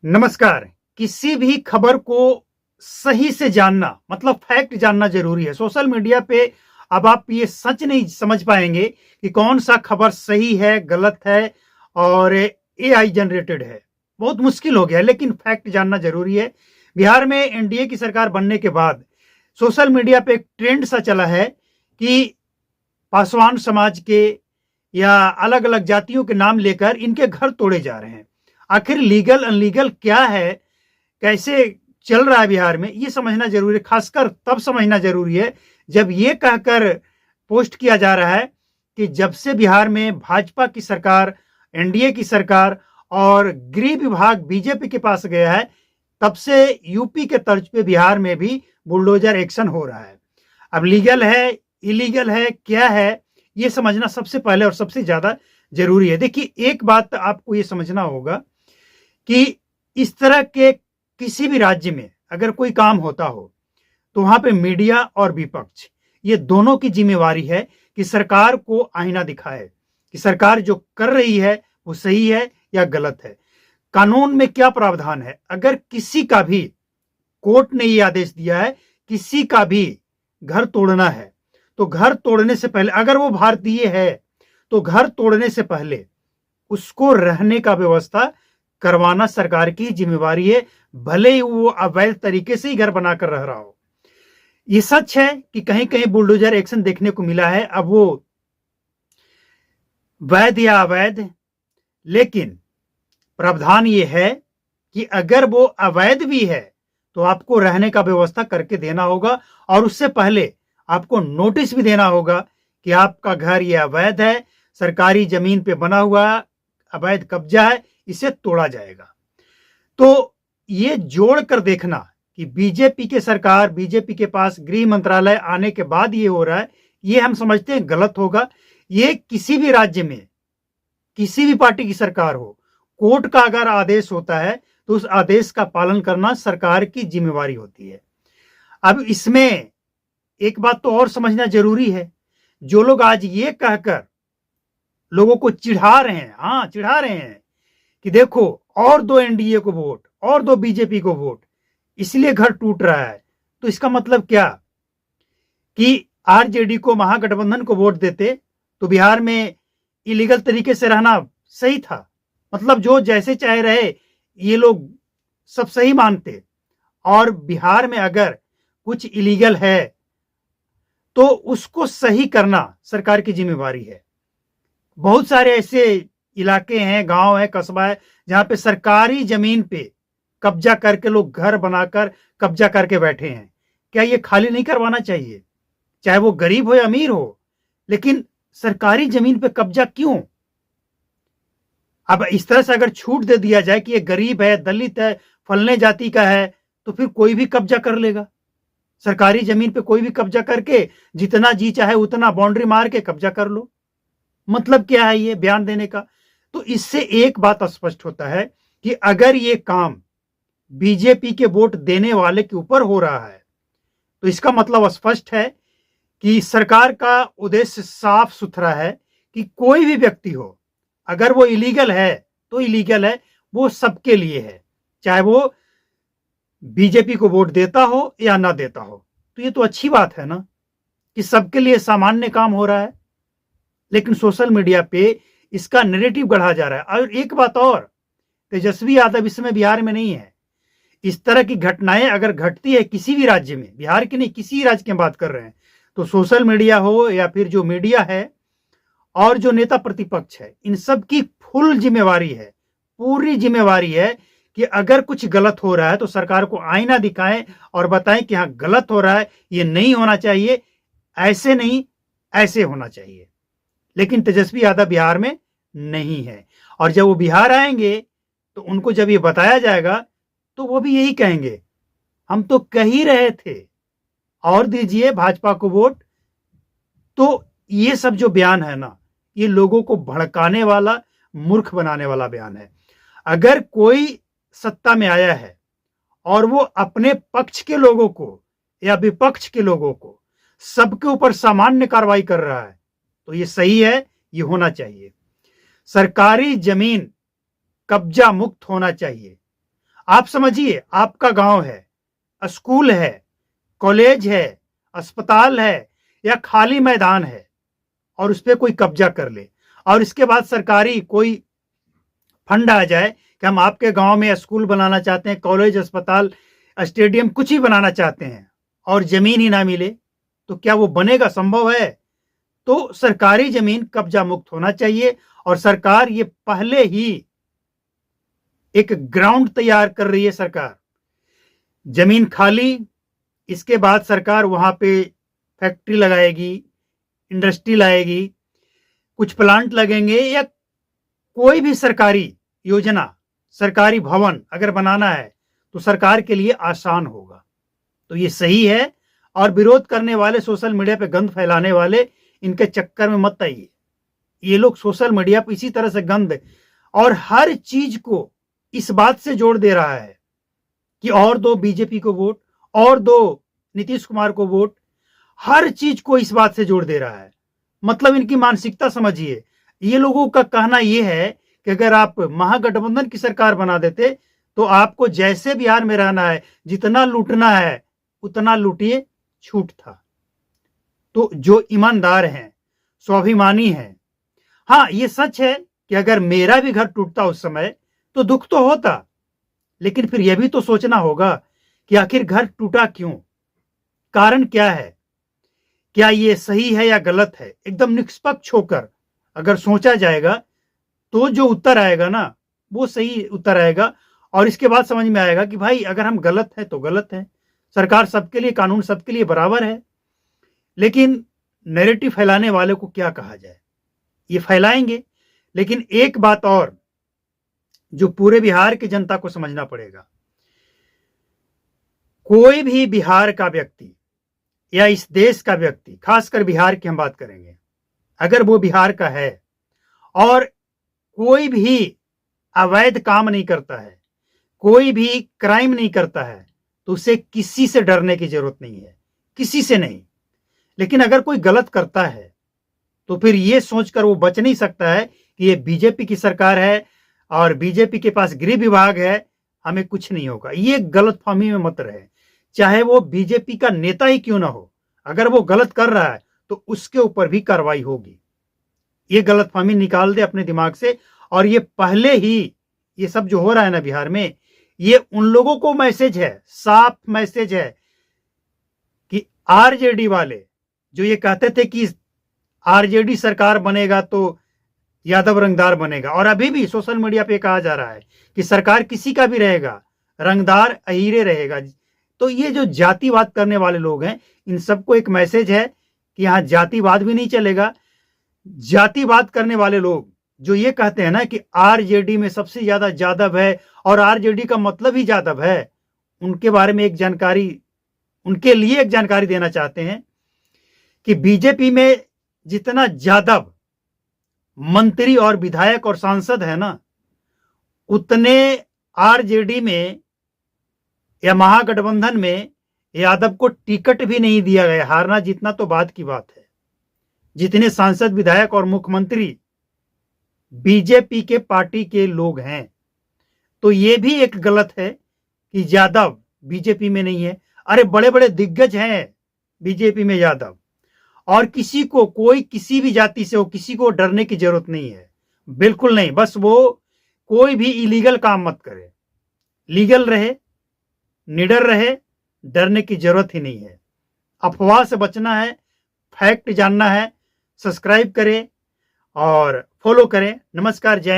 नमस्कार। किसी भी खबर को सही से जानना मतलब फैक्ट जानना जरूरी है। सोशल मीडिया पे अब आप ये सच नहीं समझ पाएंगे कि कौन सा खबर सही है, गलत है और एआई जनरेटेड है। बहुत मुश्किल हो गया है, लेकिन फैक्ट जानना जरूरी है। बिहार में एनडीए की सरकार बनने के बाद सोशल मीडिया पे एक ट्रेंड सा चला है कि पासवान समाज के या अलग अलग जातियों के नाम लेकर इनके घर तोड़े जा रहे हैं। आखिर लीगल अनलीगल क्या है, कैसे चल रहा है बिहार में, ये समझना जरूरी है। खासकर तब समझना जरूरी है जब ये कहकर पोस्ट किया जा रहा है कि जब से बिहार में भाजपा की सरकार, एनडीए की सरकार और गृह विभाग बीजेपी के पास गया है, तब से यूपी के तर्ज पे बिहार में भी बुलडोजर एक्शन हो रहा है। अब लीगल है, इलीगल है, क्या है, ये समझना सबसे पहले और सबसे ज्यादा जरूरी है। देखिए, एक बात आपको ये समझना होगा कि इस तरह के किसी भी राज्य में अगर कोई काम होता हो तो वहां पे मीडिया और विपक्ष, ये दोनों की जिम्मेवारी है कि सरकार को आईना दिखाए कि सरकार जो कर रही है वो सही है या गलत है। कानून में क्या प्रावधान है। अगर किसी का भी, कोर्ट ने ये आदेश दिया है, किसी का भी घर तोड़ना है तो घर तोड़ने से पहले, अगर वो भारतीय है तो घर तोड़ने से पहले उसको रहने का व्यवस्था करवाना सरकार की जिम्मेवारी है, भले ही वो अवैध तरीके से ही घर बनाकर रह रहा हो। ये सच है कि कहीं कहीं बुलडोजर एक्शन देखने को मिला है, अब वो वैध या अवैध, लेकिन प्रावधान ये है कि अगर वो अवैध भी है तो आपको रहने का व्यवस्था करके देना होगा और उससे पहले आपको नोटिस भी देना होगा कि आपका घर ये अवैध है, सरकारी जमीन पे बना हुआ अवैध कब्जा है, इसे तोड़ा जाएगा। तो ये जोड़ कर देखना कि बीजेपी के सरकार, बीजेपी के पास गृह मंत्रालय आने के बाद ये हो रहा है, ये हम समझते हैं गलत होगा। ये किसी भी राज्य में किसी भी पार्टी की सरकार हो, कोर्ट का अगर आदेश होता है तो उस आदेश का पालन करना सरकार की जिम्मेवारी होती है। अब इसमें एक बात तो और समझना जरूरी है। जो लोग आज ये कहकर लोगों को चिढ़ा रहे हैं, हाँ चिढ़ा रहे हैं कि देखो और दो एनडीए को वोट और दो बीजेपी को वोट, इसलिए घर टूट रहा है, तो इसका मतलब क्या कि आरजेडी को, महागठबंधन को वोट देते तो बिहार में इलीगल तरीके से रहना सही था। मतलब जो जैसे चाहे रहे, ये लोग सब सही मानते। और बिहार में अगर कुछ इलीगल है तो उसको सही करना सरकार की जिम्मेवारी है। बहुत सारे ऐसे इलाके हैं, गांव है, कस्बा है, जहां पे सरकारी जमीन पे कब्जा करके लोग घर बनाकर कब्जा करके बैठे हैं। क्या ये खाली नहीं करवाना चाहिए, चाहे वो गरीब हो या अमीर हो? लेकिन सरकारी जमीन पे कब्जा क्यों? अब इस तरह से अगर छूट दे दिया जाए कि ये गरीब है, दलित है, फलने जाति का है, तो फिर कोई भी कब्जा कर लेगा। सरकारी जमीन पे कोई भी कब्जा करके जितना जी चाहे उतना बाउंड्री मार के कब्जा कर लो। मतलब क्या है ये बयान देने का? तो इससे एक बात स्पष्ट होता है कि अगर ये काम बीजेपी के वोट देने वाले के ऊपर हो रहा है तो इसका मतलब स्पष्ट है कि सरकार का उद्देश्य साफ सुथरा है कि कोई भी व्यक्ति हो, अगर वो इलीगल है तो इलीगल है, वो सबके लिए है, चाहे वो बीजेपी को वोट देता हो या ना देता हो। तो ये तो अच्छी बात है ना कि सबके लिए सामान्य काम हो रहा है। लेकिन सोशल मीडिया पे इसका नैरेटिव गढ़ा जा रहा है। और एक बात और, तेजस्वी यादव इस समय बिहार में नहीं है। इस तरह की घटनाएं अगर घटती है किसी भी राज्य में, बिहार की नहीं किसी राज्य की बात कर रहे हैं, तो सोशल मीडिया हो या फिर जो मीडिया है और जो नेता प्रतिपक्ष है, इन सब की फुल जिम्मेवारी है, पूरी जिम्मेवारी है कि अगर कुछ गलत हो रहा है तो सरकार को आईना दिखाएं और बताएं कि हाँ गलत हो रहा है, ये नहीं होना चाहिए, ऐसे नहीं ऐसे होना चाहिए। लेकिन तेजस्वी यादव बिहार में नहीं है, और जब वो बिहार आएंगे तो उनको जब ये बताया जाएगा तो वो भी यही कहेंगे, हम तो कह ही रहे थे और दीजिए भाजपा को वोट। तो ये सब जो बयान है ना, ये लोगों को भड़काने वाला, मूर्ख बनाने वाला बयान है। अगर कोई सत्ता में आया है और वो अपने पक्ष के लोगों को या विपक्ष के लोगों को सबके ऊपर सामान्य कार्रवाई कर रहा है तो ये सही है, ये होना चाहिए। सरकारी जमीन कब्जा मुक्त होना चाहिए। आप समझिए, आपका गांव है, स्कूल है, कॉलेज है, अस्पताल है या खाली मैदान है और उस पर कोई कब्जा कर ले और इसके बाद सरकारी कोई फंड आ जाए कि हम आपके गांव में स्कूल बनाना चाहते हैं, कॉलेज, अस्पताल, स्टेडियम कुछ ही बनाना चाहते हैं और जमीन ही ना मिले, तो क्या वो बनेगा? संभव है? तो सरकारी जमीन कब्जा मुक्त होना चाहिए और सरकार ये पहले ही एक ग्राउंड तैयार कर रही है। सरकार जमीन खाली, इसके बाद सरकार वहां पे फैक्ट्री लगाएगी, इंडस्ट्री लाएगी, कुछ प्लांट लगेंगे या कोई भी सरकारी योजना, सरकारी भवन अगर बनाना है तो सरकार के लिए आसान होगा। तो ये सही है और विरोध करने वाले, सोशल मीडिया पे गंद फैलाने वाले, इनके चक्कर में मत आइए। ये लोग सोशल मीडिया पे इसी तरह से गंद और हर चीज को इस बात से जोड़ दे रहा है कि और दो बीजेपी को वोट, और दो नीतीश कुमार को वोट, हर चीज को इस बात से जोड़ दे रहा है। मतलब इनकी मानसिकता समझिए। ये लोगों का कहना यह है कि अगर आप महागठबंधन की सरकार बना देते तो आपको जैसे बिहार में रहना है, जितना लूटना है उतना लूटिए, छूट था। तो जो ईमानदार हैं, स्वाभिमानी हैं, हाँ ये सच है कि अगर मेरा भी घर टूटता उस समय तो दुख तो होता, लेकिन फिर यह भी तो सोचना होगा कि आखिर घर टूटा क्यों, कारण क्या है, क्या ये सही है या गलत है। एकदम निष्पक्ष होकर अगर सोचा जाएगा तो जो उत्तर आएगा ना वो सही उत्तर आएगा और इसके बाद समझ में आएगा कि भाई अगर हम गलत है तो गलत है। सरकार सबके लिए, कानून सबके लिए बराबर है। लेकिन नैरेटिव फैलाने वाले को क्या कहा जाए, ये फैलाएंगे। लेकिन एक बात और जो पूरे बिहार की जनता को समझना पड़ेगा, कोई भी बिहार का व्यक्ति या इस देश का व्यक्ति, खासकर बिहार की हम बात करेंगे, अगर वो बिहार का है और कोई भी अवैध काम नहीं करता है, कोई भी क्राइम नहीं करता है, तो उसे किसी से डरने की जरूरत नहीं है, किसी से नहीं। लेकिन अगर कोई गलत करता है तो फिर ये सोचकर वो बच नहीं सकता है कि ये बीजेपी की सरकार है और बीजेपी के पास गृह विभाग है, हमें कुछ नहीं होगा। ये गलतफहमी में मत रहे, चाहे वो बीजेपी का नेता ही क्यों ना हो, अगर वो गलत कर रहा है तो उसके ऊपर भी कार्रवाई होगी। ये गलतफहमी निकाल दे अपने दिमाग से। और ये पहले ही ये सब जो हो रहा है ना बिहार में, ये उन लोगों को मैसेज है, साफ मैसेज है कि आरजेडी वाले जो ये कहते थे कि आरजेडी सरकार बनेगा तो यादव रंगदार बनेगा, और अभी भी सोशल मीडिया पे कहा जा रहा है कि सरकार किसी का भी रहेगा, रंगदार अहीरे रहेगा। तो ये जो जातिवाद करने वाले लोग हैं, इन सबको एक मैसेज है कि यहां जातिवाद भी नहीं चलेगा। जातिवाद करने वाले लोग जो ये कहते हैं ना कि आरजेडी में सबसे ज्यादा यादव है और आरजेडी का मतलब ही यादव है, उनके बारे में एक जानकारी, उनके लिए एक जानकारी देना चाहते हैं कि बीजेपी में जितना यादव मंत्री और विधायक और सांसद है ना, उतने आरजेडी में या महागठबंधन में यादव को टिकट भी नहीं दिया गया। हारना जीतना तो बात की बात है। जितने सांसद, विधायक और मुख्यमंत्री बीजेपी के पार्टी के लोग हैं, तो ये भी एक गलत है कि यादव बीजेपी में नहीं है। अरे बड़े बड़े दिग्गज हैं बीजेपी में यादव, और किसी को, कोई किसी भी जाति से हो, किसी को डरने की जरूरत नहीं है, बिल्कुल नहीं। बस वो कोई भी इलीगल काम मत करे, लीगल रहे, निडर रहे, डरने की जरूरत ही नहीं है। अफवाह से बचना है, फैक्ट जानना है। सब्सक्राइब करें और फॉलो करें। नमस्कार, जय